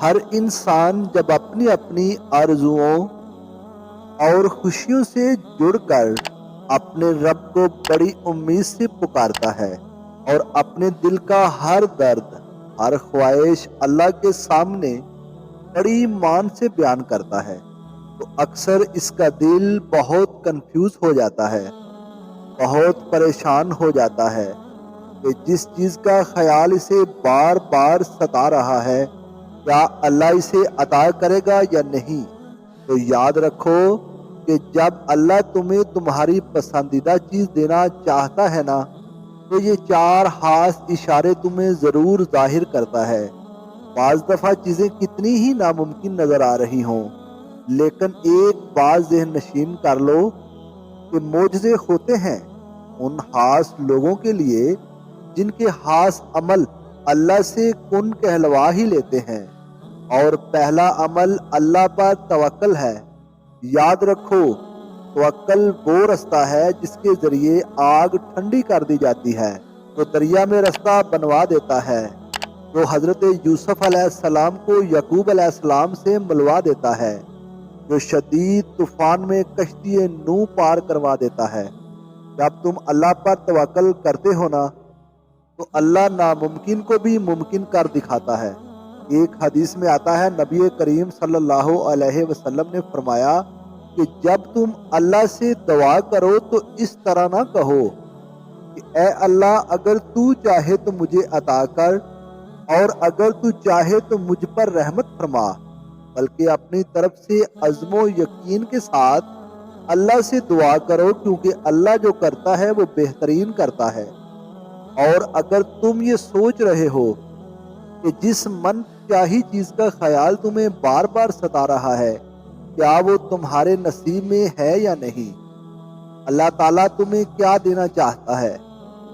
ہر انسان جب اپنی اپنی آرزوؤں اور خوشیوں سے جڑ کر اپنے رب کو بڑی امید سے پکارتا ہے اور اپنے دل کا ہر درد، ہر خواہش اللہ کے سامنے بڑی ایمان سے بیان کرتا ہے، تو اکثر اس کا دل بہت کنفیوز ہو جاتا ہے، بہت پریشان ہو جاتا ہے کہ جس چیز کا خیال اسے بار بار ستا رہا ہے، کیا اللہ اسے عطا کرے گا یا نہیں؟ تو یاد رکھو کہ جب اللہ تمہیں تمہاری پسندیدہ چیز دینا چاہتا ہے نا، تو یہ چار خاص اشارے تمہیں ضرور ظاہر کرتا ہے۔ بعض دفعہ چیزیں کتنی ہی ناممکن نظر آ رہی ہوں، لیکن ایک بات ذہن نشین کر لو کہ معجزے ہوتے ہیں ان خاص لوگوں کے لیے جن کے خاص عمل اللہ سے کن کہلوا ہی لیتے ہیں، اور پہلا عمل اللہ پر توکل ہے۔ یاد رکھو، توکل وہ رستہ ہے جس کے ذریعے آگ ٹھنڈی کر دی جاتی ہے، جو دریا میں رستہ بنوا دیتا ہے، جو حضرت یوسف علیہ السلام کو یعقوب علیہ السلام سے ملوا دیتا ہے، جو شدید طوفان میں کشتی نوح پار کروا دیتا ہے۔ جب تم اللہ پر توکل کرتے ہو نا، تو اللہ ناممکن کو بھی ممکن کر دکھاتا ہے۔ ایک حدیث میں آتا ہے، نبی کریم صلی اللہ علیہ وسلم نے فرمایا کہ جب تم اللہ سے دعا کرو تو اس طرح نہ کہو کہ اے اللہ، اگر تو چاہے تو مجھے عطا کر، اور اگر تو چاہے تو مجھ پر رحمت فرما، بلکہ اپنی طرف سے عزم و یقین کے ساتھ اللہ سے دعا کرو، کیونکہ اللہ جو کرتا ہے وہ بہترین کرتا ہے۔ اور اگر تم یہ سوچ رہے ہو کہ جس من چاہی چیز کا خیال تمہیں بار بار ستا رہا ہے، کیا وہ تمہارے نصیب میں ہے یا نہیں، اللہ تعالیٰ تمہیں کیا دینا چاہتا ہے،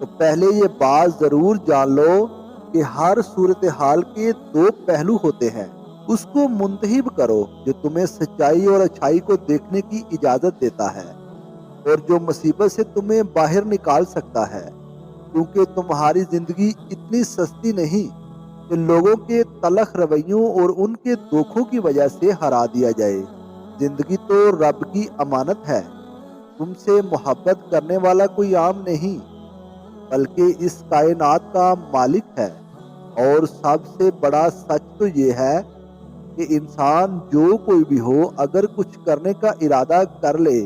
تو پہلے یہ بات ضرور جان لو کہ ہر صورتحال کے دو پہلو ہوتے ہیں۔ اس کو منتخب کرو جو تمہیں سچائی اور اچھائی کو دیکھنے کی اجازت دیتا ہے، اور جو مصیبت سے تمہیں باہر نکال سکتا ہے، کیونکہ تمہاری زندگی اتنی سستی نہیں کہ لوگوں کے تلخ رویوں اور ان کے دھوکوں کی وجہ سے ہرا دیا جائے۔ زندگی تو رب کی امانت ہے، تم سے محبت کرنے والا کوئی عام نہیں، بلکہ اس کائنات کا مالک ہے۔ اور سب سے بڑا سچ تو یہ ہے کہ انسان جو کوئی بھی ہو، اگر کچھ کرنے کا ارادہ کر لے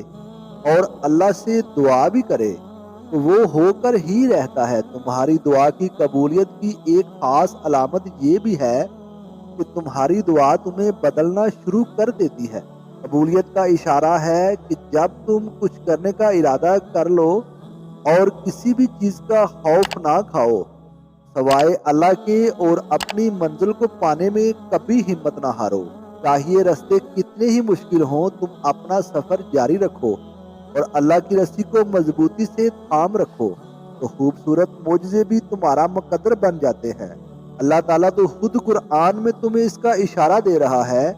اور اللہ سے دعا بھی کرے تو وہ ہو کر ہی رہتا ہے۔ تمہاری دعا کی قبولیت کی ایک خاص علامت یہ بھی ہے کہ تمہاری دعا تمہیں بدلنا شروع کر دیتی ہے۔ قبولیت کا اشارہ ہے کہ جب تم کچھ کرنے کا ارادہ کر لو اور کسی بھی چیز کا خوف نہ کھاؤ سوائے اللہ کے، اور اپنی منزل کو پانے میں کبھی ہمت نہ ہارو۔ چاہیے راستے کتنے ہی مشکل ہوں، تم اپنا سفر جاری رکھو اور اللہ کی رسی کو مضبوطی سے تھام رکھو، تو خوبصورت معجزے بھی تمہارا مقدر بن جاتے ہیں۔ اللہ تعالیٰ تو خود قرآن میں تمہیں اس کا اشارہ دے رہا ہے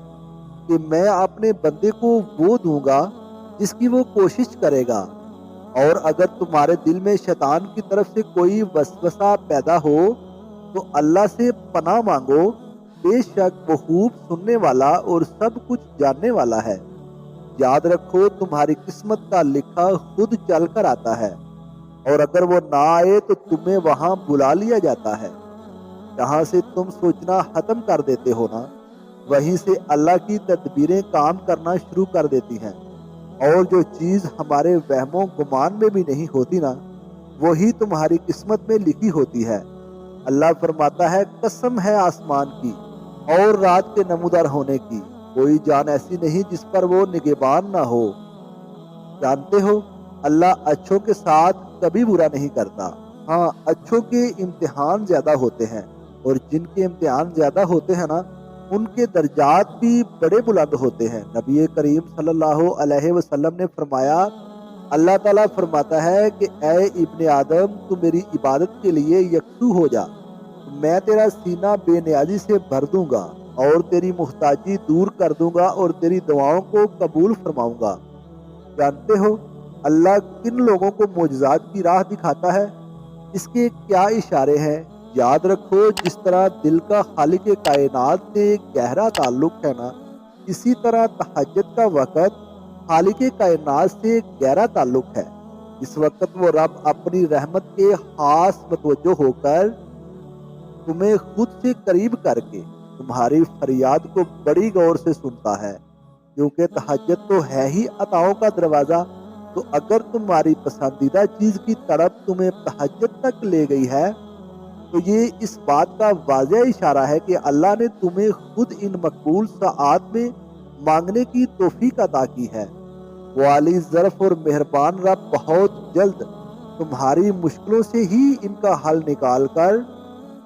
کہ میں اپنے بندے کو وہ دوں گا جس کی وہ کوشش کرے گا، اور اگر تمہارے دل میں شیطان کی طرف سے کوئی وسوسہ پیدا ہو تو اللہ سے پناہ مانگو، بے شک وہ خوب سننے والا اور سب کچھ جاننے والا ہے۔ یاد رکھو، تمہاری قسمت کا لکھا خود چل کر آتا ہے، اور اگر وہ نہ آئے تو تمہیں وہاں بلا لیا جاتا ہے۔ جہاں سے تم سوچنا ختم کر دیتے ہو نا، وہیں سے اللہ کی تدبیریں کام کرنا شروع کر دیتی ہیں، اور جو چیز ہمارے وہم و گمان میں بھی نہیں ہوتی نا، وہی تمہاری قسمت میں لکھی ہوتی ہے۔ اللہ فرماتا ہے، قسم ہے آسمان کی اور رات کے نمودار ہونے کی، کوئی جان ایسی نہیں جس پر وہ نگہبان نہ ہو۔ جانتے ہو، اللہ اچھوں کے ساتھ کبھی برا نہیں کرتا۔ ہاں، اچھوں کے امتحان زیادہ ہوتے ہیں، اور جن کے امتحان زیادہ ہوتے ہیں نا، ان کے درجات بھی بڑے بلند ہوتے ہیں۔ نبی کریم صلی اللہ علیہ وسلم نے فرمایا، اللہ تعالیٰ فرماتا ہے کہ اے ابن آدم، تو میری عبادت کے لیے یکسو ہو جا، میں تیرا سینہ بے نیازی سے بھر دوں گا، اور تیری محتاجی دور کر دوں گا، اور تیری دعاؤں کو قبول فرماؤں گا۔ جانتے ہو اللہ کن لوگوں کو معجزات کی راہ دکھاتا ہے؟ اس کے کیا اشارے ہیں؟ یاد رکھو جس طرح دل کا خالق کائنات سے گہرا تعلق ہے نا، اسی طرح تہجد کا وقت خالق کائنات سے گہرا تعلق ہے۔ اس وقت وہ رب اپنی رحمت کے خاص متوجہ ہو کر تمہیں خود سے قریب کر کے تمہاری فریاد کو بڑی غور سے سنتا ہے، کیونکہ تہجد تو ہے ہی عطاؤں کا دروازہ۔ تو اگر تمہاری پسندیدہ چیز کی طرف تمہیں تہجد تک لے گئی ہے تو یہ اس بات کا واضح اشارہ ہے کہ اللہ نے تمہیں خود ان مقبول ساعات میں مانگنے کی توفیق عطا کی ہے۔ وہ عالی ظرف اور مہربان رب بہت جلد تمہاری مشکلوں سے ہی ان کا حل نکال کر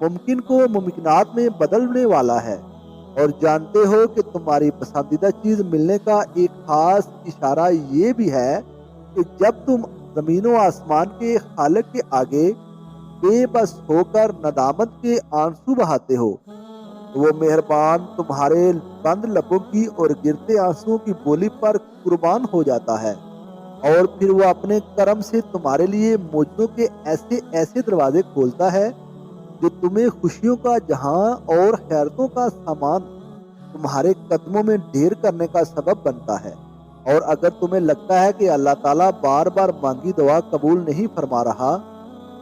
ممکن کو ممکنات میں بدلنے والا ہے۔ اور جانتے ہو کہ تمہاری پسندیدہ چیز ملنے کا ایک خاص اشارہ یہ بھی ہے کہ جب تم زمین و آسمان کے خالق کے آگے بے بس ہو کر ندامت کے آنسو بہاتے ہو تو وہ مہربان تمہارے بند لبوں کی اور گرتے آنسوؤں کی بولی پر قربان ہو جاتا ہے، اور پھر وہ اپنے کرم سے تمہارے لیے معجزوں کے ایسے ایسے دروازے کھولتا ہے جو تمہیں خوشیوں کا جہاں اور خیرتوں کا سامان تمہارے قدموں میں ڈھیر کرنے کا سبب بنتا ہے۔ اور اگر تمہیں لگتا ہے کہ اللہ تعالیٰ بار بار مانگی دعا قبول نہیں فرما رہا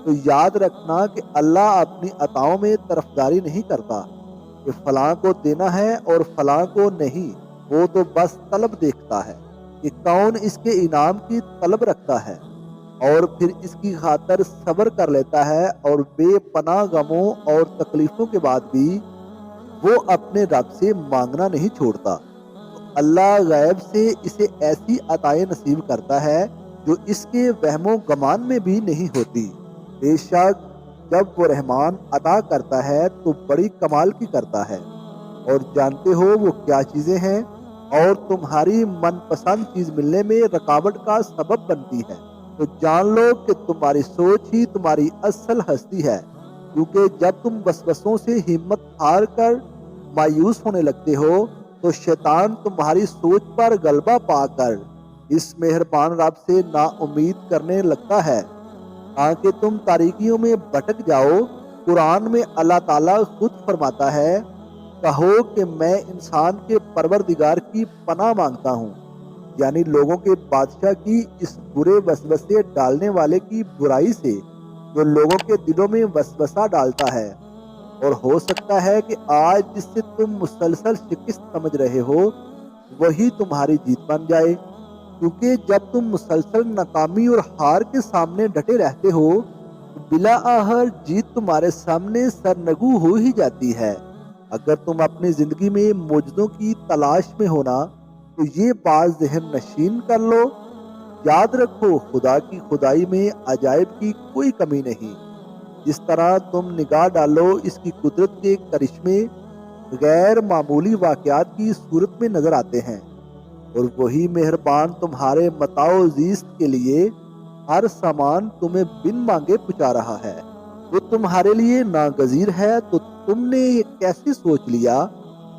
تو یاد رکھنا کہ اللہ اپنی عطاؤں میں طرفداری نہیں کرتا کہ فلاں کو دینا ہے اور فلاں کو نہیں، وہ تو بس طلب دیکھتا ہے کہ کون اس کے انعام کی طلب رکھتا ہے اور پھر اس کی خاطر صبر کر لیتا ہے، اور بے پناہ غموں اور تکلیفوں کے بعد بھی وہ اپنے رب سے مانگنا نہیں چھوڑتا۔ تو اللہ غیب سے اسے ایسی عطائیں نصیب کرتا ہے جو اس کے وہم و گمان میں بھی نہیں ہوتی۔ بے شک جب وہ رحمان عطا کرتا ہے تو بڑی کمال کی کرتا ہے۔ اور جانتے ہو وہ کیا چیزیں ہیں اور تمہاری من پسند چیز ملنے میں رکاوٹ کا سبب بنتی ہے تو جان لو کہ تمہاری سوچ ہی تمہاری اصل ہستی ہے، کیونکہ جب تم وسوسوں سے ہمت ہار کر مایوس ہونے لگتے ہو تو شیطان تمہاری سوچ پر غلبہ پا کر اس مہربان رب سے نا امید کرنے لگتا ہے تاکہ تم تاریکیوں میں بھٹک جاؤ۔ قرآن میں اللہ تعالیٰ خود فرماتا ہے، کہو کہ میں انسان کے پروردگار کی پناہ مانگتا ہوں، یعنی لوگوں کے بادشاہ کی اس برے وسوسے ڈالنے والے کی برائی سے جو لوگوں کے دلوں میں وسوسہ ڈالتا ہے۔ اور ہو سکتا ہے کہ آج جس سے تم مسلسل شکست سمجھ رہے ہو وہی تمہاری جیت بن جائے، کیونکہ جب تم مسلسل ناکامی اور ہار کے سامنے ڈٹے رہتے ہو تو بلا آخر جیت تمہارے سامنے سرنگو ہو ہی جاتی ہے۔ اگر تم اپنی زندگی میں معجزوں کی تلاش میں ہونا تو یہ بات ذہن نشین کر لو، یاد رکھو خدا کی خدائی میں عجائب کی کوئی کمی نہیں۔ جس طرح تم نگاہ ڈالو اس کی قدرت کے کرشمے غیر معمولی واقعات کی صورت میں نظر آتے ہیں، اور وہی مہربان تمہارے متاع و زیست کے لیے ہر سامان تمہیں بن مانگے پہنچا رہا ہے۔ وہ تمہارے لیے ناگزیر ہے، تو تم نے یہ کیسے سوچ لیا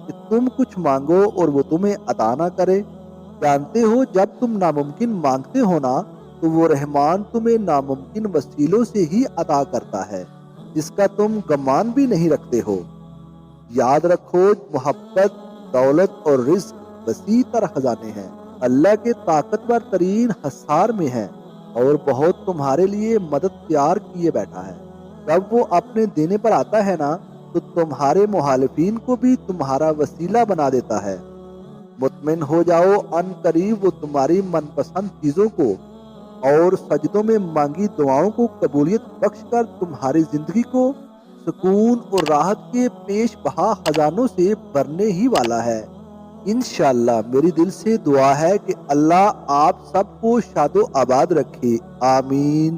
کہ تم کچھ مانگو اور وہ تمہیں عطا نہ کرے؟ جانتے ہو جب تم ناممکن مانگتے ہو نا تو وہ رحمان تمہیں ناممکن وسیلوں سے ہی عطا کرتا ہے جس کا تم گمان بھی نہیں رکھتے ہو۔ یاد رکھو محبت، دولت اور رزق وسیع تر خزانے ہیں، اللہ کے طاقتور ترین حصار میں ہیں اور بہت تمہارے لیے مدد تیار کیے بیٹھا ہے۔ جب وہ اپنے دینے پر آتا ہے نا تو تمہارے مخالفین کو بھی تمہارا وسیلہ بنا دیتا ہے۔ مطمئن ہو جاؤ، ان قریب وہ تمہاری من پسند چیزوں کو اور سجدوں میں مانگی دعاؤں کو قبولیت بخش کر تمہاری زندگی کو سکون اور راحت کے پیش بہا خزانوں سے بھرنے ہی والا ہے۔ انشاءاللہ میری دل سے دعا ہے کہ اللہ آپ سب کو شاد و آباد رکھے، آمین۔